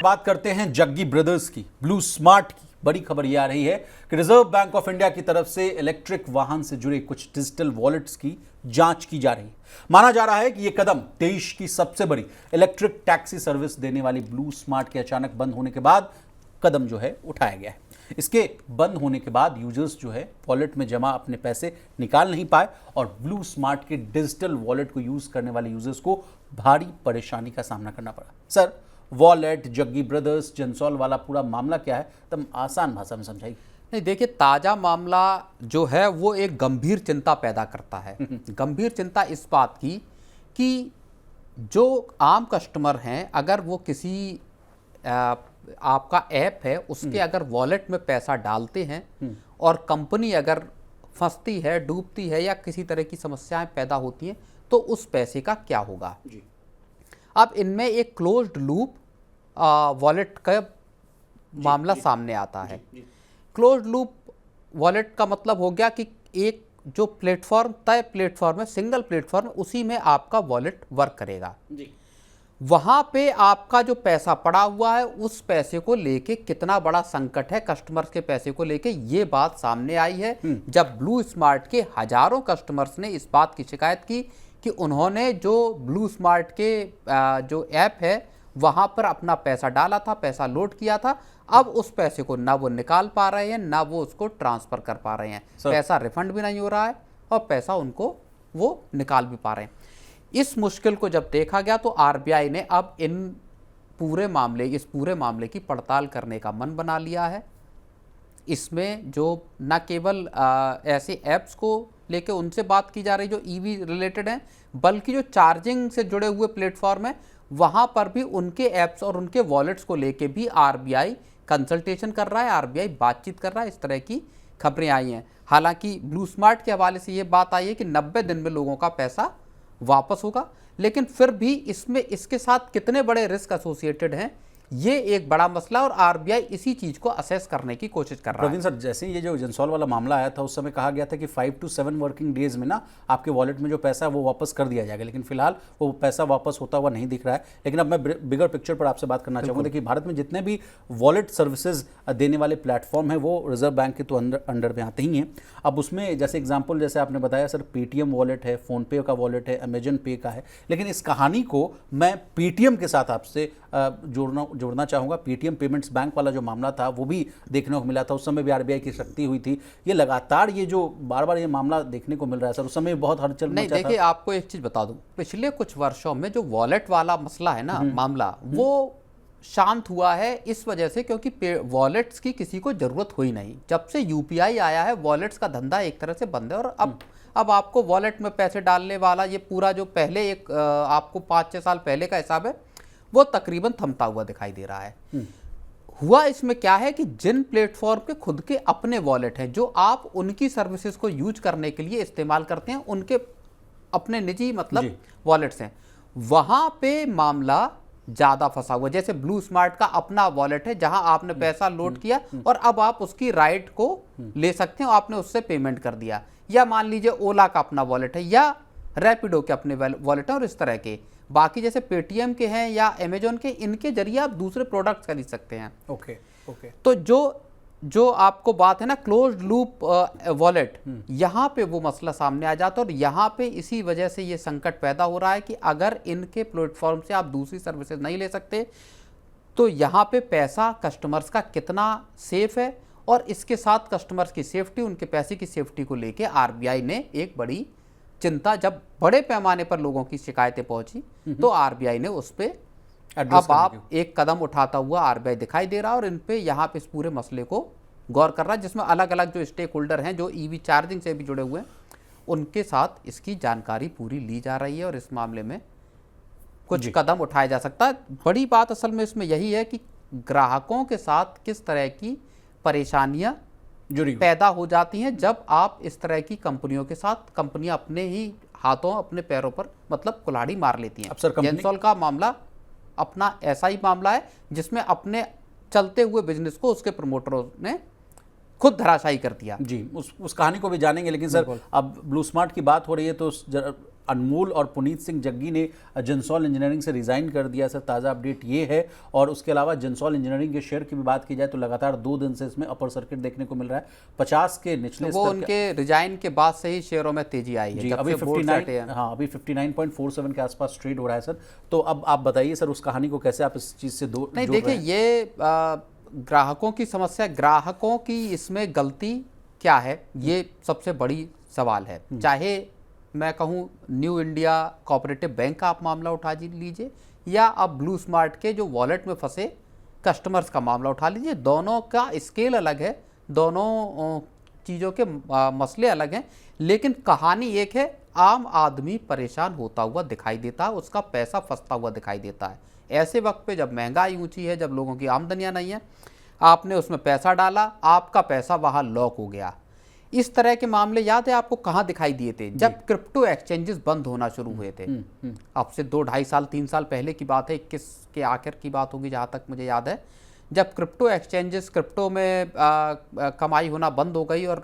बात करते हैं जग्गी ब्रदर्स की, ब्लू स्मार्ट की। बड़ी खबर यह आ रही है कि रिजर्व बैंक ऑफ इंडिया की तरफ से इलेक्ट्रिक वाहन से जुड़े कुछ डिजिटल वॉलेट्स की जांच की जा रही है। माना जा रहा है कि यह कदम देश की सबसे बड़ी इलेक्ट्रिक टैक्सी सर्विस देने वाली ब्लू स्मार्ट के अचानक बंद होने के बाद कदम जो है उठाया गया है। इसके बंद होने के बाद यूजर्स जो है वॉलेट में जमा अपने पैसे निकाल नहीं पाए और ब्लू स्मार्ट के डिजिटल वॉलेट को यूज करने वाले यूजर्स को भारी परेशानी का सामना करना पड़ा। सर, वॉलेट, जग्गी ब्रदर्स, जेंसॉल वाला पूरा मामला क्या है, तुम आसान भाषा में समझाइए। नहीं, देखिए, ताज़ा मामला जो है वो एक गंभीर चिंता पैदा करता है। गंभीर चिंता इस बात की कि जो आम कस्टमर हैं, अगर वो किसी आपका ऐप है उसके अगर वॉलेट में पैसा डालते हैं और कंपनी अगर फंसती है, डूबती है या किसी तरह की समस्याएं पैदा होती हैं तो उस पैसे का क्या होगा जी। अब इनमें एक क्लोज्ड लूप वॉलेट का मामला सामने आता है। क्लोज्ड लूप वॉलेट का मतलब हो गया कि एक जो प्लेटफॉर्म, तय प्लेटफॉर्म है, सिंगल प्लेटफॉर्म, उसी में आपका वॉलेट वर्क करेगा जी। वहां पे आपका जो पैसा पड़ा हुआ है उस पैसे को लेके कितना बड़ा संकट है कस्टमर्स के पैसे को लेके, ये बात सामने आई है जब ब्लू स्मार्ट के हजारों कस्टमर्स ने इस बात की शिकायत की कि उन्होंने जो ब्लू स्मार्ट के जो ऐप है वहां पर अपना पैसा डाला था, पैसा लोड किया था, अब उस पैसे को ना वो निकाल पा रहे हैं ना वो उसको ट्रांसफर कर पा रहे हैं। पैसा रिफंड भी नहीं हो रहा है और पैसा उनको वो निकाल भी पा रहे हैं। इस मुश्किल को जब देखा गया तो आरबीआई ने अब इस पूरे मामले की पड़ताल करने का मन बना लिया है। इसमें जो न केवल ऐसे ऐप्स को लेके उनसे बात की जा रही जो ईवी रिलेटेड हैं, बल्कि जो चार्जिंग से जुड़े हुए प्लेटफॉर्म हैं वहां पर भी उनके ऐप्स और उनके वॉलेट्स को लेके भी आरबीआई कंसल्टेशन कर रहा है, आरबीआई बातचीत कर रहा है। इस तरह की खबरें आई हैं। हालांकि ब्लू स्मार्ट के हवाले से ये बात आई है कि 90 दिन में लोगों का पैसा वापस होगा, लेकिन फिर भी इसमें इसके साथ कितने बड़े रिस्क एसोसिएटेड हैं ये एक बड़ा मसला और आरबीआई इसी चीज को असेस करने की कोशिश कर रहा है। प्रवीण सर, जैसे ये जो जेंसॉल वाला मामला आया था उस समय कहा गया था कि 5 to 7 वर्किंग डेज में ना आपके वॉलेट में जो पैसा है वो वापस कर दिया जाएगा, लेकिन फिलहाल वो पैसा वापस होता हुआ नहीं दिख रहा है। लेकिन अब मैं बिगर पिक्चर पर आपसे बात करना चाहूँगा। देखिए, भारत में जितने भी वॉलेट सर्विसेज देने वाले प्लेटफॉर्म हैं वो रिजर्व बैंक के तो अंडर में आते ही हैं। अब उसमें जैसे एग्जाम्पल जैसे आपने बताया सर, पेटीएम वॉलेट है, फ़ोनपे का वॉलेट है, अमेजन पे का है, लेकिन इस कहानी को मैं पेटीएम के साथ आपसे जोड़ना चाहूँगा। पेटीएम पेमेंट्स बैंक वाला जो मामला था वो भी देखने को मिला था, उस समय भी आरबीआई की सख्ती हुई थी। ये लगातार ये जो बार बार ये मामला देखने को मिल रहा है सर, उस समय बहुत हलचल नहीं। देखिए, आपको एक चीज़ बता दूं, पिछले कुछ वर्षों में जो वॉलेट वाला मसला है ना, मामला वो शांत हुआ है इस वजह से क्योंकि वॉलेट्स की किसी को जरूरत हुई नहीं। जब से यूपीआई आया है वॉलेट्स का धंधा एक तरह से बंद है और अब आपको वॉलेट में पैसे डालने वाला ये पूरा जो पहले एक आपको 5-6 साल पहले का हिसाब है वो तकरीबन थमता हुआ दिखाई दे रहा है। हुआ इसमें क्या है कि जिन प्लेटफॉर्म के खुद के अपने वॉलेट हैं जो आप उनकी सर्विसेज को यूज करने के लिए इस्तेमाल करते हैं, उनके अपने निजी मतलब वॉलेट्स हैं, वहां पे मामला ज्यादा फंसा हुआ। जैसे ब्लू स्मार्ट का अपना वॉलेट है जहां आपने पैसा लोड किया और अब आप उसकी राइट को ले सकते हो, आपने उससे पेमेंट कर दिया। या मान लीजिए ओला का अपना वॉलेट है या रैपिडो के अपने वॉलेट है और इस तरह के बाकी जैसे पेटीएम के हैं या अमेजोन के, इनके जरिए आप दूसरे प्रोडक्ट्स खरीद सकते हैं। ओके। तो जो आपको बात है ना क्लोज्ड लूप वॉलेट, यहाँ पे वो मसला सामने आ जाता है और यहाँ पे इसी वजह से ये संकट पैदा हो रहा है कि अगर इनके प्लेटफॉर्म से आप दूसरी सर्विसेज नहीं ले सकते तो यहाँ पे पैसा कस्टमर्स का कितना सेफ है और इसके साथ कस्टमर्स की सेफ्टी, उनके पैसे की सेफ्टी को लेके आरबीआई ने एक बड़ी चिंता, जब बड़े पैमाने पर लोगों की शिकायतें पहुंची तो आरबीआई ने उस पे अब आप एक कदम उठाता हुआ आरबीआई दिखाई दे रहा है और इन पे यहाँ पे इस पूरे मसले को गौर कर रहा है, जिसमें अलग अलग जो स्टेक होल्डर हैं जो ईवी चार्जिंग से भी जुड़े हुए हैं उनके साथ इसकी जानकारी पूरी ली जा रही है और इस मामले में कुछ कदम उठाया जा सकता है। बड़ी बात असल में इसमें यही है कि ग्राहकों के साथ किस तरह की परेशानियां पैदा हो जाती हैं जब आप इस तरह की कंपनियों के साथ, कंपनियां अपने ही हाथों अपने पैरों पर मतलब कुल्हाड़ी मार लेती हैं। जेंसॉल का मामला अपना ऐसा ही मामला है जिसमें अपने चलते हुए बिजनेस को उसके प्रमोटरों ने खुद धराशायी कर दिया। जी, उस कहानी को भी जानेंगे, लेकिन सर अब ब्लू स्मार्ट की बात हो रही है तो अनमोल और पुनीत सिंह जग्गी ने जिंसॉल इंजीनियरिंग से रिजाइन कर दिया सर, ताज़ा अपडेट ये है। और उसके अलावा जिंसॉल इंजीनियरिंग के शेयर की भी बात की जाए तो लगातार 2 दिन से इसमें अपर सर्किट देखने को मिल रहा है, 50 के निचले तो वो उनके रिजाइन के बाद से ही शेयरों में तेजी आई है। जी, जब अभी से बोर्ड से हटे 59 हैं। हाँ अभी 59.47 के आसपास ट्रेड हो रहा है सर। तो अब आप बताइए सर उस कहानी को कैसे आप इस चीज़ से नहीं जोड़ देखिए, रहे हैं? ये ग्राहकों की समस्या, ग्राहकों की इसमें गलती क्या है, ये सबसे बड़ी सवाल है। चाहे मैं कहूँ न्यू इंडिया कोऑपरेटिव बैंक का आप मामला उठा लीजिए, या अब ब्लू स्मार्ट के जो वॉलेट में फंसे कस्टमर्स का मामला उठा लीजिए, दोनों का स्केल अलग है, दोनों चीज़ों के मसले अलग हैं, लेकिन कहानी एक है। आम आदमी परेशान होता हुआ दिखाई देता है, उसका पैसा फंसता हुआ दिखाई देता है। ऐसे वक्त पे जब महंगाई ऊंची है, जब लोगों की आमदनियां नहीं है, आपने उसमें पैसा डाला, आपका पैसा वहां लॉक हो गया। इस तरह के मामले याद है आपको कहाँ दिखाई दिए थे? जब क्रिप्टो एक्सचेंजेस बंद होना शुरू हुए थे। अब से 2 ढाई साल 3 साल पहले की बात है, 21 के आखिर की बात होगी जहाँ तक मुझे याद है, जब क्रिप्टो एक्सचेंजेस, क्रिप्टो में कमाई होना बंद हो गई और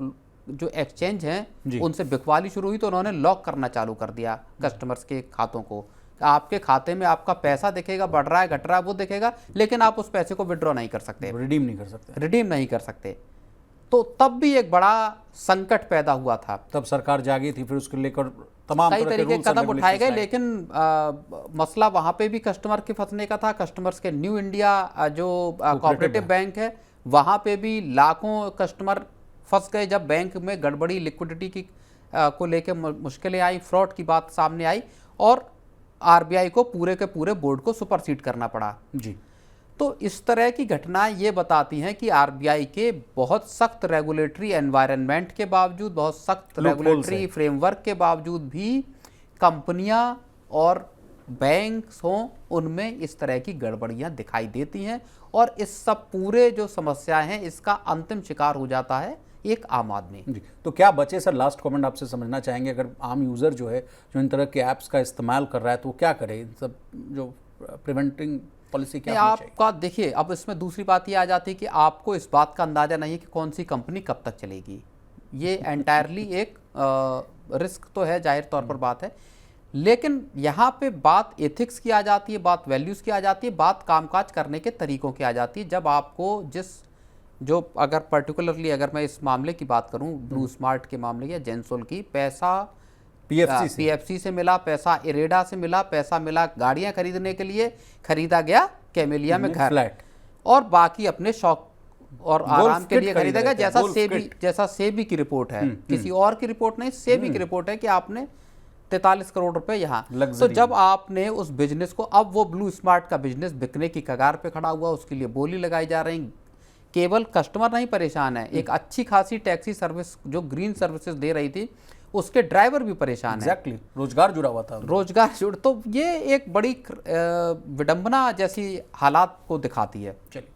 जो एक्सचेंज हैं उनसे बिकवाली शुरू हुई, तो उन्होंने लॉक करना चालू कर दिया कस्टमर्स के खातों को। आपके खाते में आपका पैसा दिखेगा, बढ़ रहा है घट रहा है वो दिखेगा, लेकिन आप उस पैसे को विड्रॉ नहीं कर सकते, रिडीम नहीं कर सकते। रिडीम नहीं कर सकते। तो तब भी एक बड़ा संकट पैदा हुआ था। तब सरकार जागी थी, फिर उसको लेकर तमाम कई तरह के तरीके रूल्स के एंड कदम उठाए गए, रेगुलेशंस लेकिन मसला वहां पे भी कस्टमर के फंसने का था। कस्टमर्स के न्यू इंडिया जो कोऑपरेटिव बैंक है, वहां पे भी लाखों कस्टमर फंस गए जब बैंक में गड़बड़ी, लिक्विडिटी की को लेकर मुश्किलें आई, फ्रॉड की बात सामने आई और आरबीआई को पूरे के पूरे बोर्ड को सुपरसीड करना पड़ा। जी। तो इस तरह की घटनाएं ये बताती हैं कि आरबीआई के बहुत सख्त रेगुलेटरी एनवायरनमेंट के बावजूद, बहुत सख्त रेगुलेटरी फ्रेमवर्क के बावजूद भी कंपनियां और बैंक्स हों, उनमें इस तरह की गड़बड़ियां दिखाई देती हैं और इस सब पूरे जो समस्या हैं इसका अंतिम शिकार हो जाता है एक आम आदमी। जी, तो क्या बचे सर, लास्ट कमेंट आपसे समझना चाहेंगे, अगर आम यूज़र जो है जो इन तरह के ऐप्स का इस्तेमाल कर रहा है तो वो क्या करे, इन सब जो प्रिवेंटिंग पॉलिसी क्या होनी चाहिए? आपका देखिए, अब इसमें दूसरी बात ये आ जाती है कि आपको इस बात का अंदाजा नहीं है कि कौन सी कंपनी कब तक चलेगी। ये एंटायरली एक रिस्क तो है, जाहिर तौर पर बात है, लेकिन यहाँ पे बात एथिक्स की आ जाती है, बात वैल्यूज़ की आ जाती है, बात कामकाज करने के तरीकों की आ जाती है। जब आपको जो अगर पर्टिकुलरली अगर मैं इस मामले की बात करूँ, ब्लू स्मार्ट के मामले या जेंसोल की, पैसा पीएफसी से मिला, पैसा इरेडा से मिला, पैसा मिला गाड़ियां खरीदने के लिए, खरीदा गया कैमेलिया में घर, फ्लैट, और बाकी अपने शौक और आराम के लिए खरीदा गया। जैसा सेबी की रिपोर्ट है, किसी और की रिपोर्ट नहीं, सेबी की रिपोर्ट है कि आपने 43 करोड़ रुपए यहाँ। तो जब आपने उस बिजनेस को, अब वो ब्लू स्मार्ट का बिजनेस बिकने की कगार पे खड़ा हुआ, उसके लिए बोली लगाई जा रही। केवल कस्टमर नहीं परेशान है, एक अच्छी खासी टैक्सी सर्विस जो ग्रीन सर्विसेज दे रही थी उसके ड्राइवर भी परेशान है। रोजगार जुड़ा हुआ था, रोजगार जुड़, तो ये एक बड़ी विडंबना जैसी हालात को दिखाती है। चलिए।